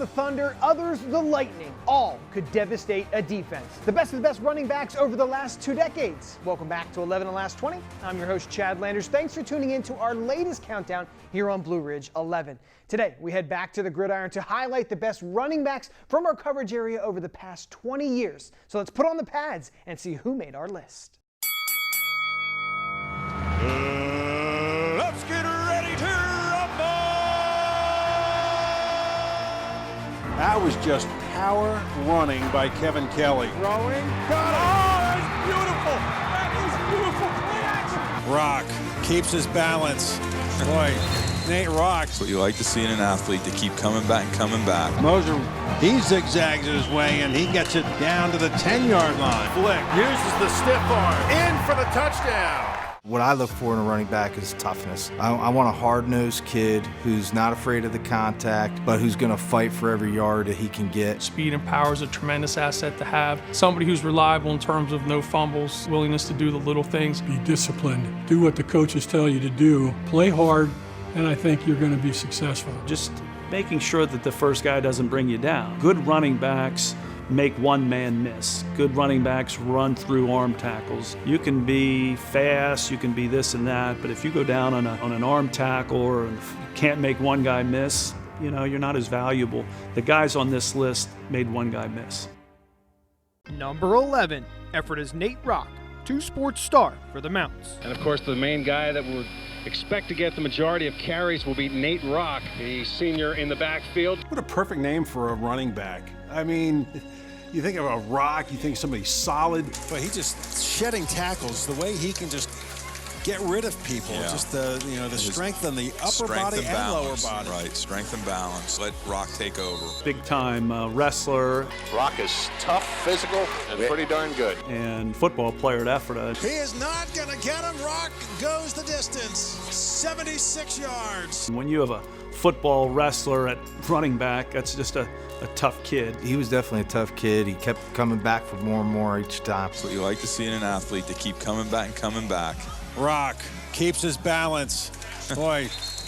the thunder, others the lightning. All could devastate a defense. The best of the best running backs over the last 2 decades. Welcome back to 11 and Last 20. I'm your host, Chad Landers. Thanks for tuning in to our latest countdown here on Blue Ridge 11. Today, we head back to the gridiron to highlight the best running backs from our coverage area over the past 20 years. So let's put on the pads and see who made our list. Let's get ready to rumble! That was just power running by Kevin Kelly. Throwing, got it! Oh, that's beautiful! That is beautiful! Play action! Rock keeps his balance. Boy, Nate Rock. That's what you like to see in an athlete, to keep coming back and coming back. Moser, he zigzags his way and he gets it down to the 10-yard line. Flick uses the stiff arm in for the touchdown. What I look for in a running back is toughness. I want a hard-nosed kid who's not afraid of the contact, but who's going to fight for every yard that he can get. Speed and power is a tremendous asset to have. Somebody who's reliable in terms of no fumbles, willingness to do the little things. Be disciplined. Do what the coaches tell you to do. Play hard, and I think you're going to be successful. Just making sure that the first guy doesn't bring you down. Good running backs make one man miss. Good running backs run through arm tackles. You can be fast, you can be this and that, but if you go down on an arm tackle or can't make one guy miss, you know, you're not as valuable. The guys on this list made one guy miss. Number 11, effort is Nate Rock, two-sport star for the Mounts. And of course, the main guy that would expect to get the majority of carries will be Nate Rock, the senior in the backfield. What a perfect name for a running back. I mean, you think of a Rock, you think somebody solid. But he just shedding tackles, the way he can just get rid of people. Yeah. Just the strength on the upper body and lower body. Right, strength and balance. Let Rock take over. Big time wrestler. Rock is tough, physical, and pretty darn good. And football player at Ephrata. He is not going to get him. Rock goes the distance. 76 yards. When you have a football wrestler at running back, that's just a tough kid. He was definitely a tough kid. He kept coming back for more and more each time. That's what you like to see in an athlete, to keep coming back and coming back. Rock keeps his balance. Boy,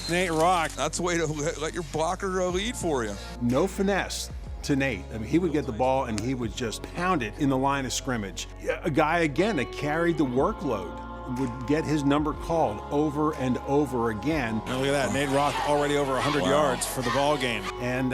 Nate Rock. That's the way to let your blocker lead for you. No finesse to Nate. I mean, he would get the ball and he would just pound it in the line of scrimmage. A guy, again, that carried the workload, would get his number called over and over again. And look at that, Nate Rock already over 100 yards for the ball game. And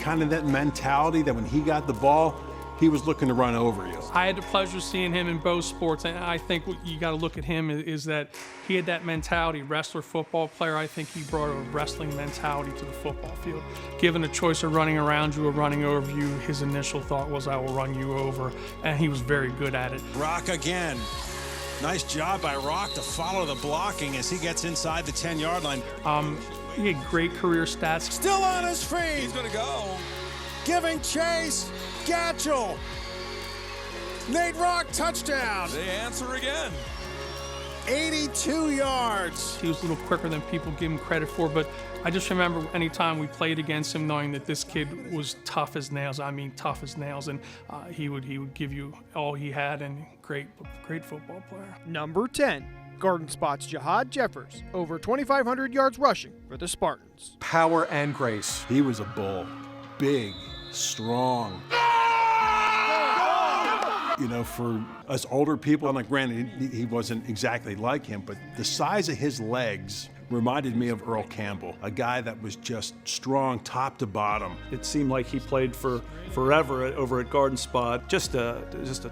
kind of that mentality that when he got the ball, he was looking to run over you. I had the pleasure of seeing him in both sports, and I think what you got to look at him is that he had that mentality. Wrestler, football player, I think he brought a wrestling mentality to the football field. Given a choice of running around you or running over you, his initial thought was, I will run you over, and he was very good at it. Rock again. Nice job by Rock to follow the blocking as he gets inside the 10-yard line. He had great career stats. Still on his feet. He's going to go. Giving chase. Gatchel. Nate Rock touchdown. They answer again. 82 yards. He was a little quicker than people give him credit for, but I just remember anytime we played against him knowing that this kid was tough as nails. I mean, tough as nails, and he would give you all he had, and great football player. Number 10, Garden Spot's Jihad Jeffers, over 2,500 yards rushing for the Spartans. Power and grace. He was a bull. Big, strong. You know, for us older people, like granted, he wasn't exactly like him, but the size of his legs reminded me of Earl Campbell, a guy that was just strong top to bottom. It seemed like he played for forever over at Garden Spot. Just a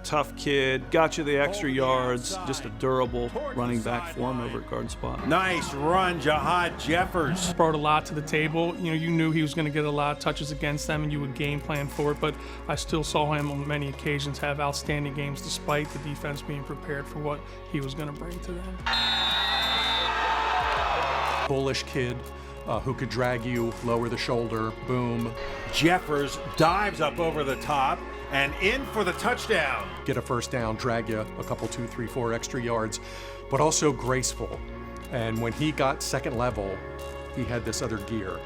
tough kid, got you the extra yards, just a durable running back for him over at Garden Spot. Nice run, Jihad Jeffers. Brought a lot to the table. You know, you knew he was going to get a lot of touches against them, and you would game plan for it, but I still saw him on many occasions have outstanding games despite the defense being prepared for what he was going to bring to them. Bullish kid who could drag you, lower the shoulder, boom. Jeffers dives up over the top and in for the touchdown. Get a first down, drag you a couple, 2, 3, 4 extra yards, but also graceful. And when he got second level, he had this other gear,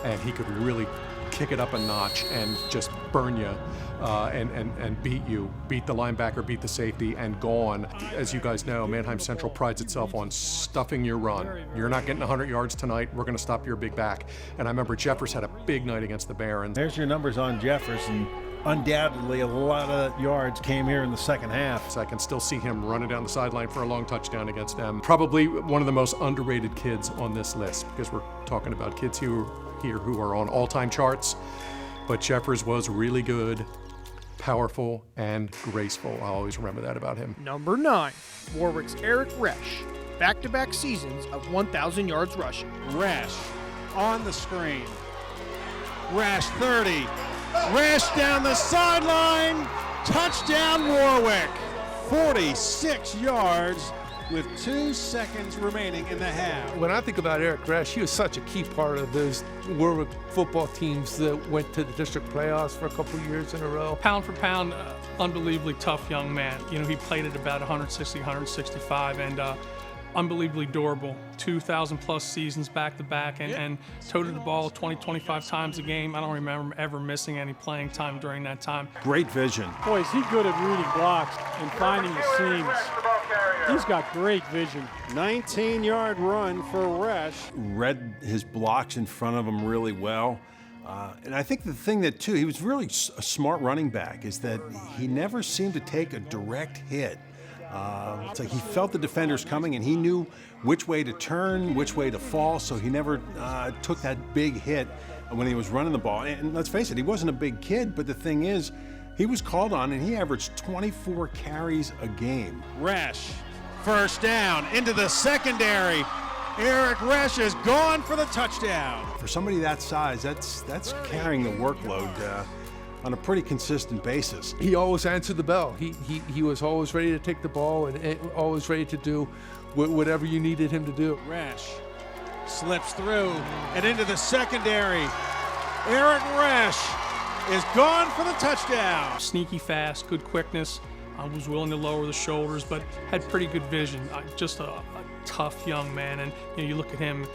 and he could really kick it up a notch and just burn you and beat the linebacker, beat the safety, and gone. As you guys know, Mannheim Central prides itself on stuffing your run. You're not getting 100 yards tonight, we're going to stop your big back. And I remember Jeffers had a big night against the Barons. There's your numbers on Jefferson. Undoubtedly, a lot of yards came here in the second half. So I can still see him running down the sideline for a long touchdown against them. Probably one of the most underrated kids on this list, because we're talking about kids who are on all-time charts. But Jeffers was really good, powerful, and graceful. I'll always remember that about him. Number 9, Warwick's Eric Rash. Back-to-back seasons of 1,000 yards rushing. Rash on the screen. Rash 30. Rash down the sideline. Touchdown Warwick. 46 yards with 2 seconds remaining in the half. When I think about Eric Rash, he was such a key part of those Warwick football teams that went to the district playoffs for a couple of years in a row. Pound for pound, unbelievably tough young man. You know, he played at about 160, 165, and unbelievably durable. 2,000 plus seasons back to back, and toted the ball 20, 25 times a game. I don't remember him ever missing any playing time during that time. Great vision. Boy, is he good at reading blocks and finding the seams. He's got great vision. 19-yard run for Rash. Read his blocks in front of him really well. And I think the thing that, too, he was really a smart running back, is that he never seemed to take a direct hit. It's like he felt the defenders coming, and he knew which way to turn, which way to fall, so he never took that big hit when he was running the ball. And let's face it, he wasn't a big kid, but the thing is, he was called on, and he averaged 24 carries a game. Rash, first down, into the secondary. Eric Rash is gone for the touchdown. For somebody that size, that's carrying the workload on a pretty consistent basis. He always answered the bell. He was always ready to take the ball and always ready to do whatever you needed him to do. Rash slips through and into the secondary. Eric Rash is gone for the touchdown. Sneaky fast, good quickness, was willing to lower the shoulders, but had pretty good vision. Just a tough young man, and you look at him.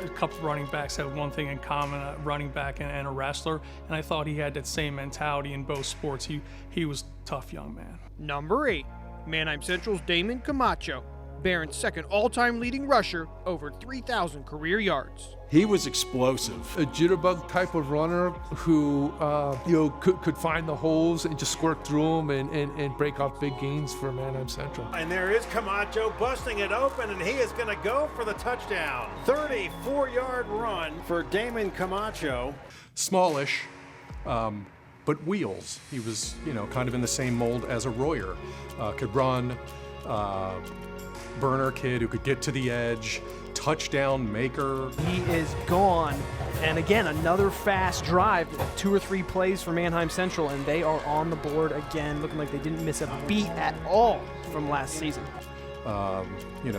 A couple of running backs have one thing in common, a running back and a wrestler, and I thought he had that same mentality in both sports. He was a tough young man. Number 8, Mannheim Central's Damon Camacho. Barron's second all-time leading rusher, over 3,000 career yards. He was explosive. A jitterbug type of runner who could find the holes and just squirt through them and break off big gains for Mannheim Central. And there is Camacho busting it open, and he is going to go for the touchdown. 34-yard run for Damon Camacho. Smallish, but wheels. He was, kind of in the same mold as a Royer. Could run, burner kid who could get to the edge, touchdown maker. He is gone. And again, another fast drive, 2 or 3 plays for Mannheim Central, and they are on the board again, looking like they didn't miss a beat at all from last season.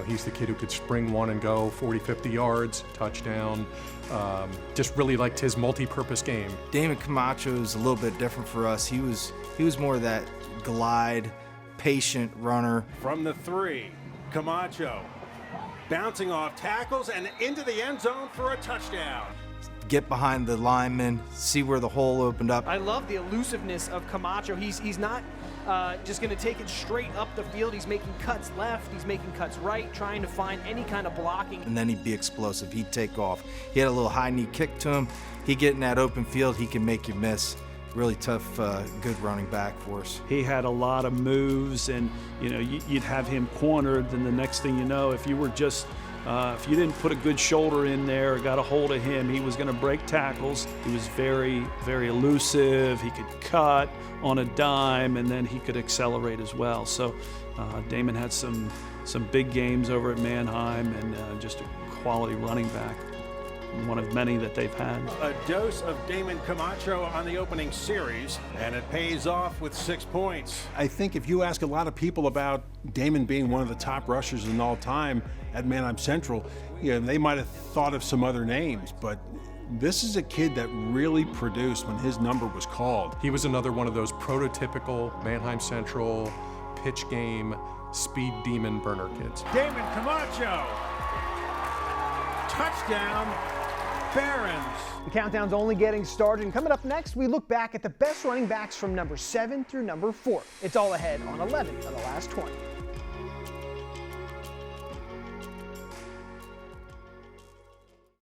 He's the kid who could spring one and go 40, 50 yards, touchdown. Just really liked his multi-purpose game. Damon Camacho is a little bit different for us. He was more of that glide, patient runner. From the 3, Camacho bouncing off tackles and into the end zone for a touchdown. Get behind the lineman, see where the hole opened up. I love the elusiveness of Camacho. He's not just going to take it straight up the field. He's making cuts left, he's making cuts right, trying to find any kind of blocking. And then he'd be explosive. He'd take off. He had a little high knee kick to him. He'd get in that open field. He can make you miss. Really tough, good running back for us. He had a lot of moves, and you'd have him cornered, and the next thing you know, if you were just if you didn't put a good shoulder in there or got a hold of him, he was going to break tackles. He was very, very elusive. He could cut on a dime, and then he could accelerate as well. So Damon had some big games over at Mannheim, and just a quality running back. One of many that they've had. A dose of Damon Camacho on the opening series, and it pays off with 6 points. I think if you ask a lot of people about Damon being one of the top rushers in all time at Mannheim Central, they might have thought of some other names, but this is a kid that really produced when his number was called. He was another one of those prototypical Mannheim Central pitch game speed demon burner kids. Damon Camacho, touchdown, Barons. The countdown's only getting started, and coming up next, we look back at the best running backs from number 7 through number 4. It's all ahead on 11 of the last 20.